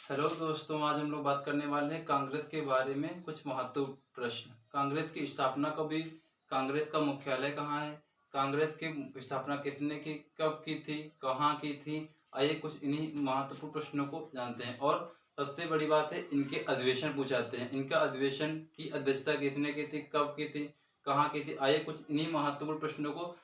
Hello दोस्तों, आज हम लोग बात करने वाले हैं कांग्रेस के बारे में कुछ महत्वपूर्ण प्रश्न। कांग्रेस की स्थापना कब हुई, कांग्रेस का मुख्यालय कहाँ है, कांग्रेस की स्थापना किसने की, कब की थी, कहाँ की थी। आइए कुछ इन्हीं महत्वपूर्ण प्रश्नों को जानते हैं। और सबसे बड़ी बात है, इनके अधिवेशन पूछाते हैं। इनका अधिवेशन की अध्यक्षता किसने की थी, कब की थी, कहाँ की थी। आइए कुछ इन्हीं महत्वपूर्ण प्रश्नों को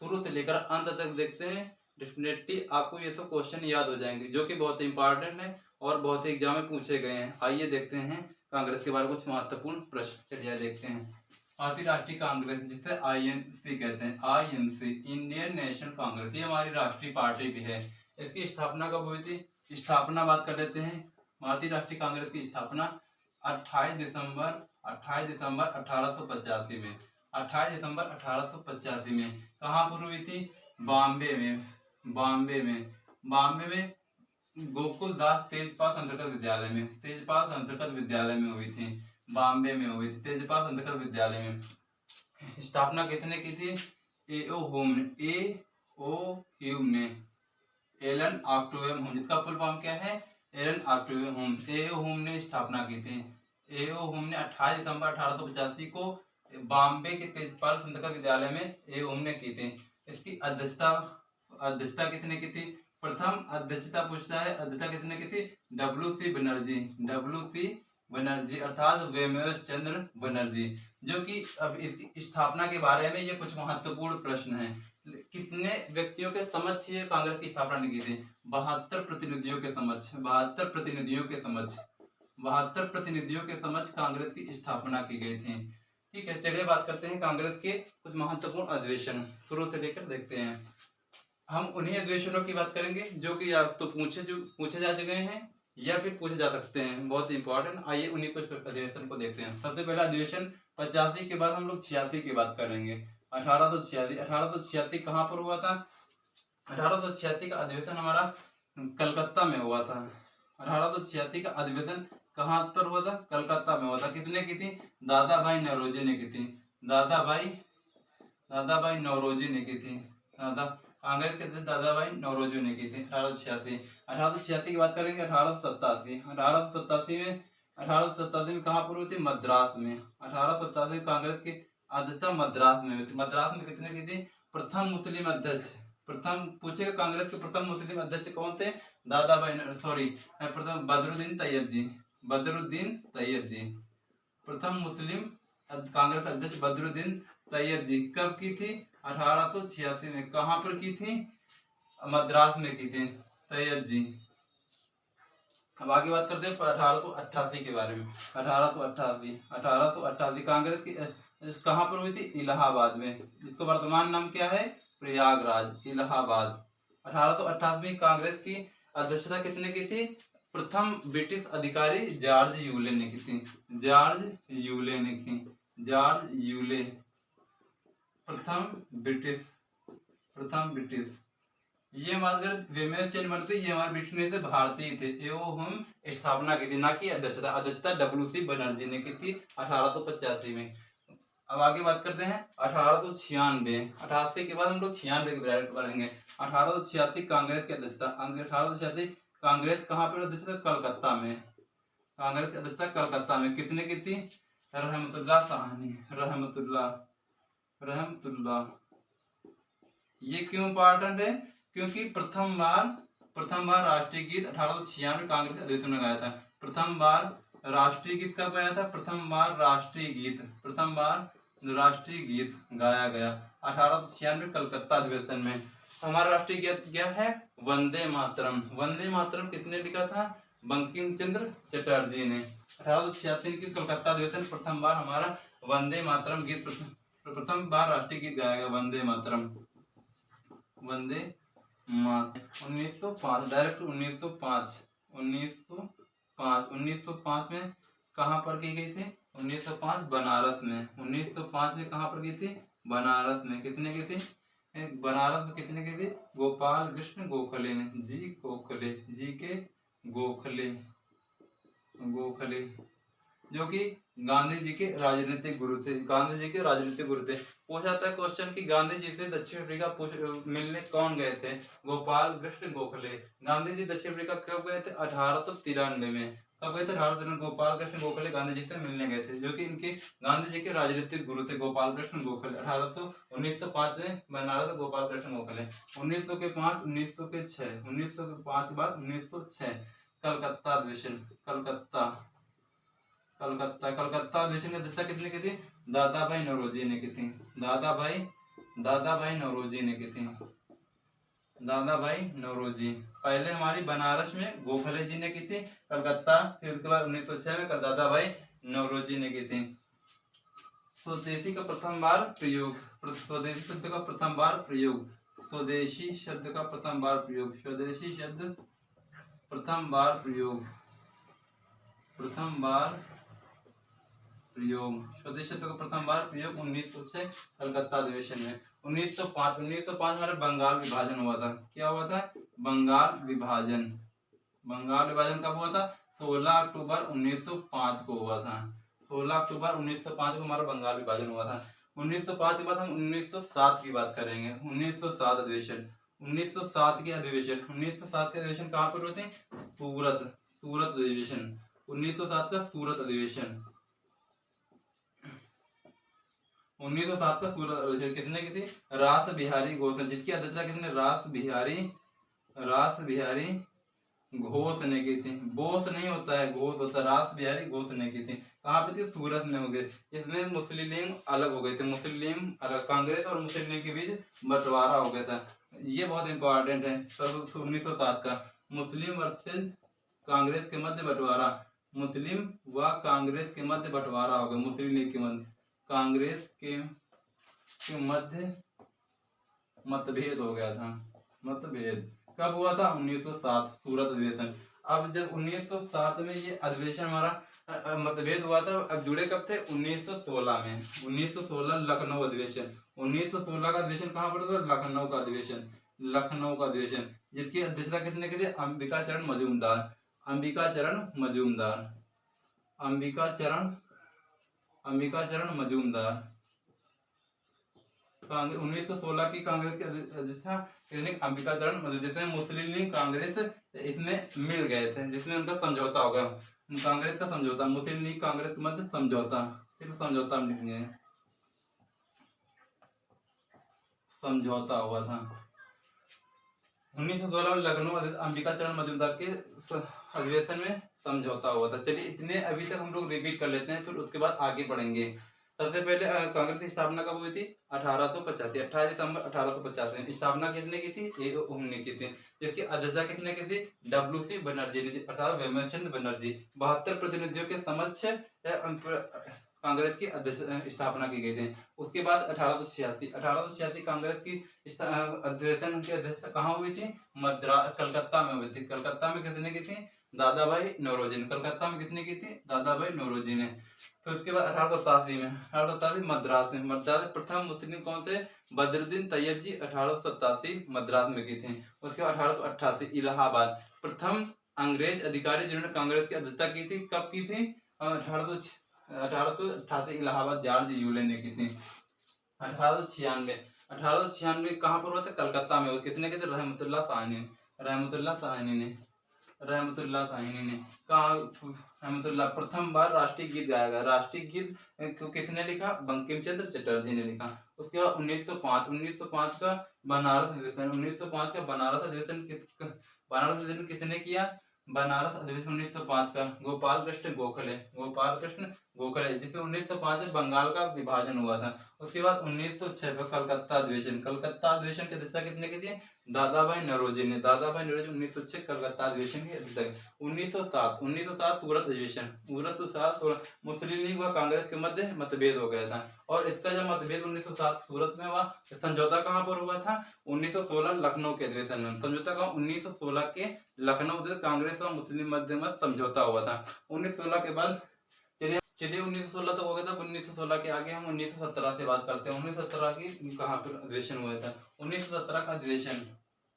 शुरू से लेकर अंत तक देखते हैं। डेफिनेटली आपको ये तो क्वेश्चन याद हो जाएंगे, जो कि बहुत इंपॉर्टेंट है और बहुत ही एग्जाम में पूछे गए हैं। आइए देखते हैं कांग्रेस के बारे में कुछ महत्वपूर्ण प्रश्न। चलिए देखते हैं। भारतीय राष्ट्रीय कांग्रेस, जिसे आईएनसी कहते हैं, आईएनसी इंडियन नेशनल कांग्रेस, ये हमारी राष्ट्रीय पार्टी भी है। इसकी स्थापना कब हुई थी, स्थापना बात कर लेते हैं। भारतीय राष्ट्रीय कांग्रेस की स्थापना 28 दिसंबर 1885 में, 28 दिसंबर 1885 में कहाँ पर हुई थी, बॉम्बे में। बॉम्बे में गोकुल दास तेजपाल संतर्गत विद्यालय में, तेजपाल संतर्गत विद्यालय में हुई थी। बॉम्बे में हुई थी, तेजपाल संतर्गत विद्यालय में। स्थापना किसने की थी, एओ ह्यूम ने, एलन ऑक्टोवियम होम, जिसका फुल फॉर्म क्या है, एलन ऑक्टोवियम होम। एओ होम ने स्थापना की थी। एओ होम ने 28 दिसंबर 1885 को बॉम्बे के तेजपाल संतर्गत विद्यालय में एओ होम ने की थी। इसकी अध्यक्षता किसने की थी, प्रथम अध्यक्षता पूछता है, अध्यक्षता किसने की थी, डब्ल्यू सी बनर्जी अर्थात वेमेश चंद्र बनर्जी। जो कि अब इसकी स्थापना के बारे में ये कुछ महत्वपूर्ण प्रश्न है। कितने व्यक्तियों के समक्ष ये कांग्रेस की स्थापना की थी, 72 प्रतिनिधियों के समक्ष, 72 प्रतिनिधियों के समक्ष, 72 प्रतिनिधियों के समक्ष कांग्रेस की स्थापना की गई थी। ठीक है, चलिए बात करते हैं कांग्रेस के कुछ महत्वपूर्ण अधिवेशन, शुरू से लेकर देखते हैं। हम उन्हीं अधिवेशनों की बात करेंगे जो कि या तो पूछे जा गए हैं या फिर पूछे जा सकते हैं, बहुत इंपॉर्टेंट। आइए उन्हीं कुछ अधिवेशन को देखते हैं। सबसे पहला अधिवेशन 85 के बाद हम लोग 86 की बात करेंगे। 1886 कहाँ पर हुआ था, 1886 का अधिवेशन हमारा कलकत्ता में हुआ था। 1886 का अधिवेशन कहाँ पर हुआ था, कलकत्ता में हुआ था। कितने की थी, दादा भाई नौरोजी ने की थी, दादा भाई नौरोजी ने की थी। कांग्रेस के दादा भाई नौरोजी ने की थी। 1886 की बात करेंगे। 1887 में कहाँ पर हुई थी, मद्रास में। 1887 में कांग्रेस की अध्यक्षता मद्रास में हुई थी। मद्रास में कितने की थी, प्रथम मुस्लिम अध्यक्ष, प्रथम पूछेगा कांग्रेस के प्रथम मुस्लिम अध्यक्ष कौन थे, दादा भाई प्रथम बदरुद्दीन तैयब जी। प्रथम मुस्लिम कांग्रेस अध्यक्ष बदरुद्दीन तैयब जी। कब की थी, 1886 में। कहां पर की थी, मद्रास में की थी तैयब जी। अब आगे बात करते हैं 1888 के बारे में। 1888 कांग्रेस की कहां पर हुई थी, इलाहाबाद में, जिसका वर्तमान नाम क्या है, प्रयागराज, इलाहाबाद। 1888 में कांग्रेस की अध्यक्षता किसने की थी, प्रथम ब्रिटिश अधिकारी जॉर्ज यूले ने की थी, जॉर्ज यूले। प्रथम ब्रिटिश ये हमारे वेमेश चंद्र बनर्जी, ये हमारे ब्रिटिश में से भारतीय थे। एवं हम स्थापना की थी, ना कि अध्यक्षता डब्ल्यू.सी. बनर्जी ने की थी 1885 में। अब आगे बात करते हैं 1896। 88 के बाद हम लोग 96 के बारे में पढ़ेंगे। 1886 कांग्रेस की अध्यक्षता, 1886 कांग्रेस कहाँ पर अध्यक्षता, कलकत्ता में। कांग्रेस की अध्यक्षता कलकत्ता में कितने की थी, रहमतुल्लाह साहनी, रहमतुल्लाह। ये क्यों इंपॉर्टेंट है, क्योंकि प्रथम बार राष्ट्रीय गीत 1896 कांग्रेस अधिवेशन में गाया था। प्रथम बार राष्ट्रीय गीत कब गाया था, प्रथम बार राष्ट्रीय गीत गाया गया 1896 कलकत्ता अधिवेशन में। हमारा राष्ट्रीय गीत क्या है, वंदे मातरम। वंदे मातरम किसने लिखा था, बंकिम चंद्र चटर्जी ने। 1886 की कलकत्ता अधिवेशन प्रथम बार हमारा वंदे मातरम गीत, प्रथम बार राष्ट्रीय गीत गाया गया वंदे मातरम। 1905 डायरेक्ट 1905 में कहां पर की गई थी, 1905 बनारस में। 1905 में कहां पर की थी, बनारस में। कितने की थी, बनारस में कितने की थी, गोपाल कृष्ण गोखले ने, जी के गोखले। जो कि गांधी जी के राजनीतिक गुरु थे। गांधी जी के राजनीतिक गुरु थे। पूछा था क्वेश्चन कि गांधी जी से दक्षिण अफ्रीका मिलने कौन गए थे? गोपाल कृष्ण गोखले। गांधी जी दक्षिण अफ्रीका कब गए थे? 1893 में। कब गए थे? 1893। गोपाल कृष्ण गोखले गांधी जी से मिलने गए थे, जो कि इनके गांधी जी के राजनीतिक गुरु थे, गोपाल कृष्ण गोखले। 1905 में बना था गोपाल कृष्ण गोखले। 1900 के 5, 1900 के 6, 1900 के 5 के बाद 1906 कलकत्ता अधिवेशन। कलकत्ता कलकत्ता अधिवेशन की अध्यक्षता किसने की थी? दादा भाई नौरोजी ने की थी। दादा भाई नौरोजी ने की थी। दादा भाई नौरोजी। पहले हमारी बनारस में गोखले जी ने की थी कलकत्ता, फिर उसके बाद 1906 में दादा भाई नौरोजी ने की थी। स्वदेशी का प्रथम बार प्रयोग। स्वदेशी शब्द का प्रथम बार प्रयोग। स्वदेशी शब्द का प्रथम बार प्रयोग। स्वदेशी शब्द प्रथम बार प्रयोग। प्रथम बार प्रयोग। स्वदेशी शब्द का प्रथम बार प्रयोग 1906 कलकत्ता अधिवेशन में। 1905 हमारे बंगाल विभाजन हुआ था। क्या हुआ था? बंगाल विभाजन। बंगाल विभाजन कब हुआ था? 16 अक्टूबर 1905 को हुआ था। 16 अक्टूबर 1905 को हमारा बंगाल विभाजन हुआ था। 1905 के बाद हम 1907 की बात करेंगे। 1907 अधिवेशन। 1907 के अधिवेशन। 1907 के अधिवेशन कहाँ पर होते हैं? सूरत अधिवेशन। 1907 का सूरत अधिवेशन। 1907 का सूरत अधिवेशन कितने की थी? रास बिहारी घोष, जिसकी अध्यक्षता कितने? रास बिहारी घोष ने की थी। बोस नहीं होता है, घोष होता है। रास बिहारी घोष ने की थी। कहाँ पे थी? सूरत में हो गए। इसमें मुस्लिम लीग अलग हो गए थे। मुस्लिम लीग अलग, कांग्रेस और मुस्लिम लीग के बीच बंटवारा हो गया था। ये बहुत इंपॉर्टेंट है। 1907 का मुस्लिम वर्सेस कांग्रेस के मध्य बंटवारा। मुस्लिम व कांग्रेस के मध्य बंटवारा हो गया। मुस्लिम लीग के मध्य कांग्रेस के मध्य मतभेद हो गया था। मतभेद कब हुआ था? 1907 सूरत अधिवेशन। अब जब 1907 में ये अधिवेशन हमारा मतभेद हुआ था, अब जुड़े कब थे? 1916 में। 1916 लखनऊ अधिवेशन। 1916 का अधिवेशन कहाँ पर था? लखनऊ का अधिवेशन। लखनऊ का अधिवेशन, जिसकी अध्यक्षता किसने की थी? अंबिकाचरण मजूमदार। अंबिकाचरण मजूमदार। अंबिकाचरण मजूमदार। 1916 की कांग्रेस की अध्यक्षता अंबिकाचरण मजूमदार, जिसमें मुस्लिम लीग कांग्रेस इसमें मिल गए थे, जिसमें उनका समझौता हो गया। कांग्रेस का समझौता, मुस्लिम लीग कांग्रेस के मध्य समझौता, सिर्फ समझौता में लिखेंगे, समझौता हुआ था। 1916 में लखनऊ अंबिकाचरण मजूमदार के अधिवेशन में समझौता हुआ था। चलिए इतने अभी तक हम लोग रिपीट कर लेते हैं, फिर उसके बाद आगे बढ़ेंगे। सबसे पहले कांग्रेस की स्थापना कब हुई थी? 1885, 28 दिसंबर 1850 में। स्थापना किसने की थी? ए.ओ. ने की थी। जिसकी अध्यक्षता किसने की थी? डब्ल्यू.सी. बनर्जी ने, अर्थात हेमचंद बनर्जी। 72 प्रतिनिधियों के समक्ष कांग्रेस की स्थापना की गई थी। उसके बाद 1886 कांग्रेस की अधिवेशन की अध्यक्षता कहाँ हुई थी? कलकत्ता में हुई थी। कलकत्ता में किसने की थी? दादा भाई नौरोजी ने। कलकत्ता में किसने की थी? दादा भाई नौरोजी ने। फिर उसके बाद 1887 मद्रास में। मद्रास प्रथम मुस्लिम कौन थे? बदरुद्दीन तैयब जी 1887 मद्रास में की थी। उसके बाद 1888 इलाहाबाद, प्रथम अंग्रेज अधिकारी जिन्होंने कांग्रेस की अध्यक्षता की थी। कब की थी? 1888 इलाहाबाद जॉर्ज यूले ने की थी। 1896 कहाँ पर हुआ था? कलकत्ता में। कितने के थे? रहमतुल्लाह साहनी ने रहमतुल्लाह प्रथम बार राष्ट्रीय गीत गाया गया। राष्ट्रीय गीत किसने लिखा? बंकिम चंद्र चटर्जी ने लिखा। उसके बाद 1905 का बनारस अधिवेशन। 1905 का बनारस अधिवेशन किसने किया? बनारस अधिवेशन 1905 का गोपाल कृष्ण गोखले, जिसमें 1905 में बंगाल का विभाजन हुआ था। उसके बाद 1906 में कलकत्ता अधिवेशन की अध्यक्षता किसने की थी? दादा भाई नौरोजी ने। 1906 कलकत्ता अधिवेशन की अध्यक्षता। 1907 सूरत अधिवेशन। मुस्लिम लीग व कांग्रेस के मध्य मतभेद हो गया था, और इसका जब मतभेद 1907 सूरत में हुआ, समझौता कहाँ पर हुआ था? 1916 लखनऊ के अधिवेशन में। समझौता कहाँ? 1916 के लखनऊ कांग्रेस और मुस्लिम मध्य में समझौता हुआ था। 1916 के बाद चलिए 1916 तक हो गया था। 1916 के आगे हम 1917 से बात करते हैं। 1917 की कहाँ पर अधिवेशन हुआ था? 1917 का अधिवेशन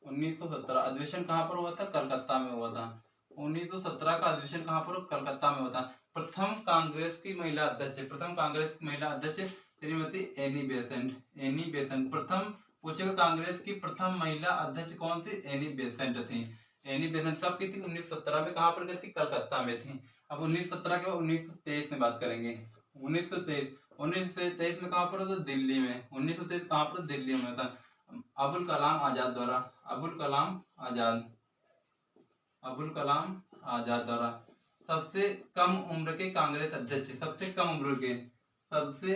1917 अधिवेशन कहाँ पर हुआ था? कलकत्ता में हुआ था। 1917 का अधिवेशन कहाँ पर? कलकत्ता में हुआ था। प्रथम कांग्रेस की महिला अध्यक्ष, प्रथम कांग्रेस की महिला अध्यक्ष Shrimati Annie Besant. Annie Besant प्रथम पूछेगा कांग्रेस की प्रथम महिला अध्यक्ष कौन थी? एनी बेसेंट थी। एनी बेसेंट कब की थी? 1917 में। कहाँ पर गई थी? कलकत्ता में थी। अब 1917 के बाद 1923 में बात करेंगे। 1923 में कहाँ पर? तो दिल्ली में। 1923 कहाँ पर? दिल्ली में था। अबुल कलाम आजाद द्वारा, अबुल कलाम आजाद, अबुल कलाम आजाद द्वारा सबसे कम उम्र के कांग्रेस अध्यक्ष, सबसे कम उम्र के, सबसे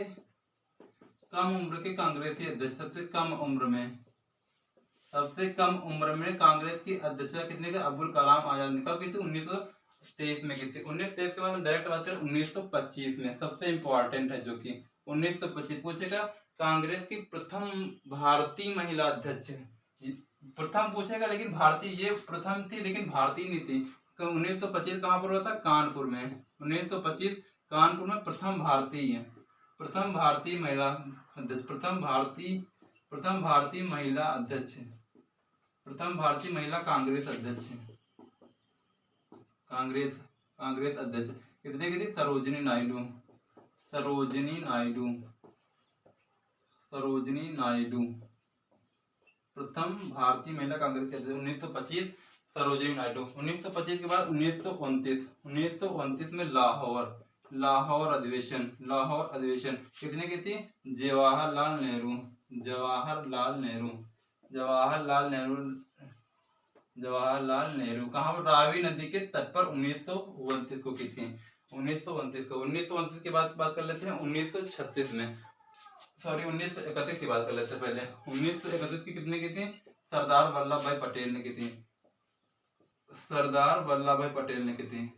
कम उम्र के कांग्रेसी अध्यक्ष, सबसे कम उम्र में, सबसे कम उम्र में कांग्रेस की अध्यक्षता कितने का? अबुल कलाम आजाद ने। कब की थी? 1923 में की थी। 1923 के बाद डायरेक्ट बात करें 1925 में, सबसे इंपॉर्टेंट है जो कि 1925 पूछेगा कांग्रेस की प्रथम भारतीय महिला अध्यक्ष, प्रथम पूछेगा लेकिन भारतीय, ये प्रथम थी लेकिन भारतीय नहीं थी। 1925 कहाँ पर हुआ था? कानपुर में। 1925 कानपुर में प्रथम भारतीय, प्रथम भारतीय महिला अध्यक्ष, प्रथम भारतीय महिला अध्यक्ष, प्रथम भारतीय महिला कांग्रेस अध्यक्ष, कांग्रेस कांग्रेस अध्यक्ष कितने की थी? सरोजिनी नायडू, सरोजिनी नायडू, सरोजिनी नायडू प्रथम भारतीय महिला कांग्रेस के अध्यक्ष 1925 सरोजिनी नायडू। 1925 के बाद 1929 में लाहौर, लाहौर अधिवेशन, लाहौर अधिवेशन कितने की थी? जवाहरलाल नेहरू, जवाहरलाल नेहरू, जवाहरलाल नेहरू, जवाहरलाल नेहरू कहाँ पर? रावी नदी के तट पर 1929 को की थी। 1929 को। 1929 के बाद बात कर लेते हैं 1936 में, सॉरी 1931 की बात कर लेते हैं पहले। 1931 की कितने की थी? सरदार वल्लभ भाई पटेल ने की थी, सरदार वल्लभ भाई पटेल ने की थी,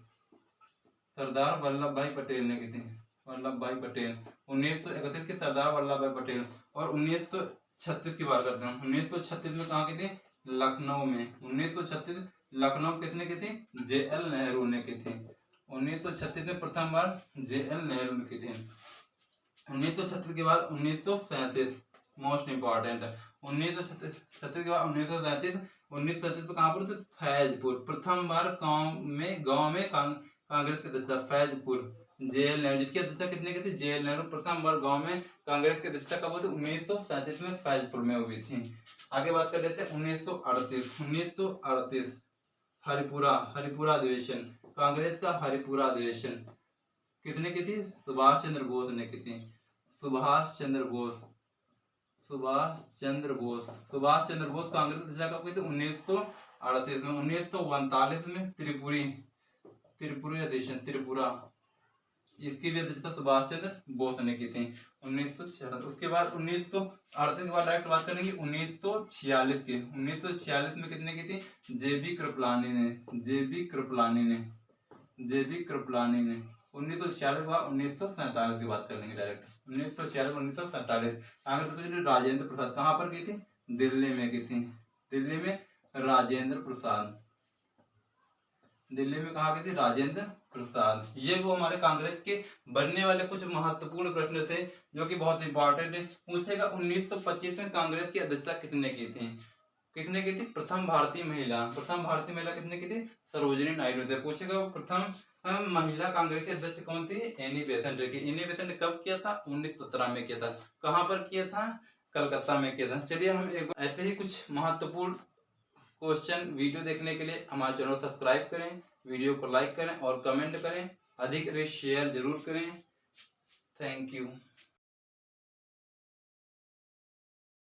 सरदार वल्लभ भाई पटेल ने की थी, वल्लभ भाई पटेल। 1931 के सरदार वल्लभ भाई पटेल। और 1936 की बात करते हैं। 1936 में कहाँ की थी? लखनऊ में। 1936 लखनऊ किसने की थी? JL नेहरू ने की थी। 1936 में प्रथम बार JL नेहरू ने की थी। 1936 के बाद 1937 मोस्ट इंपॉर्टेंट है। 1936 के बाद 1937 पे कहाँ पर? तो फैजपुर, प्रथम बार गांव में कांग्रेस की अध्यक्षता फैजपुर। JL नेहरू जिसकी अध्यक्षता कितने की थी? JL नेहरू प्रथम बार गांव में कांग्रेस की अध्यक्षता कब हुई थी? 1937 में फैजपुर में हुई थी। आगे बात कर लेते हैं 1938। 1938 हरिपुरा, हरिपुरा अधिवेशन, कांग्रेस का हरिपुरा अधिवेशन कितने की थी? सुभाष चंद्र बोस ने की थी, सुभाष चंद्र बोस, सुभाष चंद्र बोस, सुभाष चंद्र बोस कांग्रेस की अध्यक्षता कब हुई थी? 1938 में। 1939 में त्रिपुरी, त्रिपुरी अधिवेशन, त्रिपुरा, इसकी भी अध्यक्षता सुभाष चंद्र बोस ने की थी 1946। उसके बाद 1938 के बाद डायरेक्ट बात करेंगे 1946 की। 1946 में कितने की थी? JB कृपलानी ने, JB कृपलानी ने, JB कृपलानी ने। 1946 के बाद 1947 की बात कर लेंगे डायरेक्ट। 1946 1947 आगे राजेंद्र प्रसाद कहाँ पर की थी? दिल्ली में की थी, दिल्ली में राजेंद्र प्रसाद, दिल्ली में कहा की थी? राजेंद्र प्रसाद। ये वो हमारे कांग्रेस के बनने वाले कुछ महत्वपूर्ण प्रश्न थे जो कि बहुत इंपॉर्टेंट है। पूछेगा 1925 में कांग्रेस की अध्यक्षता कितने की थी? कितने की थी? प्रथम भारतीय महिला, प्रथम भारतीय महिला कितने की थी? सरोजिनी नायडू थे। पूछेगा प्रथम महिला कांग्रेस की अध्यक्ष कौन थी? एनी बेसेंट की। एनी बेसेंट ने कब किया था? 1917 में किया था। कहाँ पर किया था? कलकत्ता में किया था। चलिए हम ऐसे ही कुछ महत्वपूर्ण क्वेश्चन वीडियो देखने के लिए हमारे चैनल सब्सक्राइब करें, वीडियो को लाइक करें और कमेंट करें, अधिक शेयर जरूर करें। Thank you.